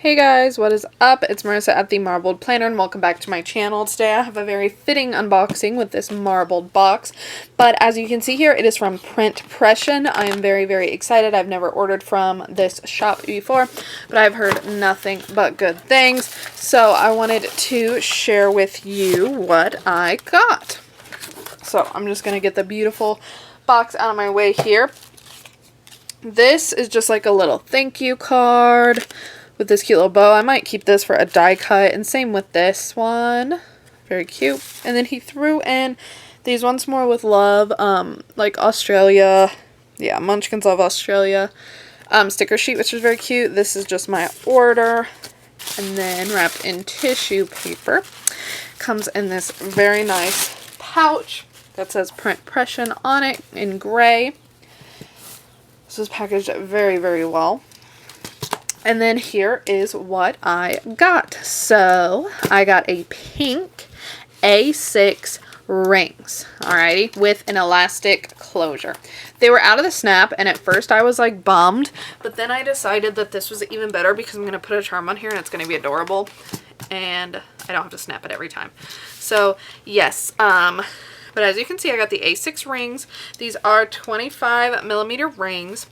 Hey guys, what is up? It's Marissa at the Marbled Planner and welcome back to my channel. Today I have a very fitting unboxing with this marbled box, but as you can see here, it is from Pression. I am very excited. I've never ordered from this shop before, but I've heard nothing but good things, so I wanted to share with you what I got. So I'm just going to get the beautiful box out of my way here. This is just like a little thank you card with this cute little bow. I might keep this for a die cut, and same with this one. Very cute. And then he threw in these Once More with Love, like Australia, yeah, Munchkins Love Australia sticker sheet, which is very cute. This is just my order, and then wrapped in tissue paper. Comes in this very nice pouch that says Pression on it in gray. This is packaged very well. And then here is what I got. So I got a pink A6 rings, alrighty, with an elastic closure. They were out of the snap, and at first I was like bummed, but then I decided that this was even better because I'm going to put a charm on here and it's going to be adorable, and I don't have to snap it every time. So yes, but as you can see, I got the A6 rings. These are 25mm rings.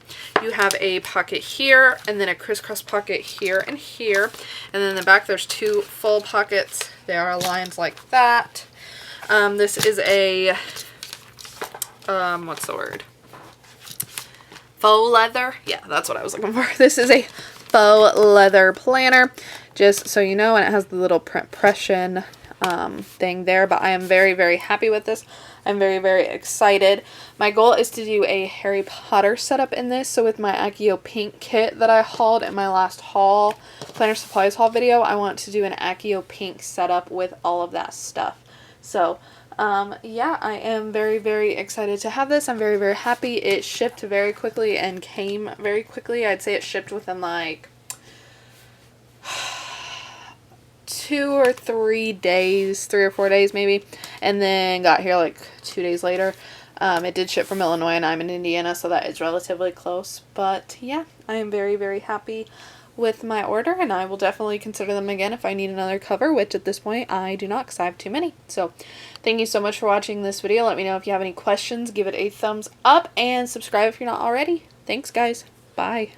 You have a pocket here, and then a crisscross pocket here and here. And then in the back, there's two full pockets. They are aligned like that. This is a, what's the word? Faux leather? Yeah, that's what I was looking for. This is a faux leather planner, just so you know, and it has the little Pression thing there, but I am very happy with this. I'm very excited. My goal is to do a Harry Potter setup in this, so with my Accio Pink kit that I hauled in my last haul, Planner Supplies haul video, I want to do an Accio Pink setup with all of that stuff. So yeah, I am very excited to have this. I'm very happy. It shipped very quickly and came very quickly. I'd say it shipped within like 2 or 3 days, 3 or 4 days maybe, and then got here like 2 days later. It did ship from Illinois and I'm in Indiana, so that is relatively close. But yeah, I am very happy with my order, and I will definitely consider them again if I need another cover, which at this point I do not because I have too many. So thank you so much for watching this video. Let me know if you have any questions. Give it a thumbs up and subscribe if you're not already. Thanks guys. Bye.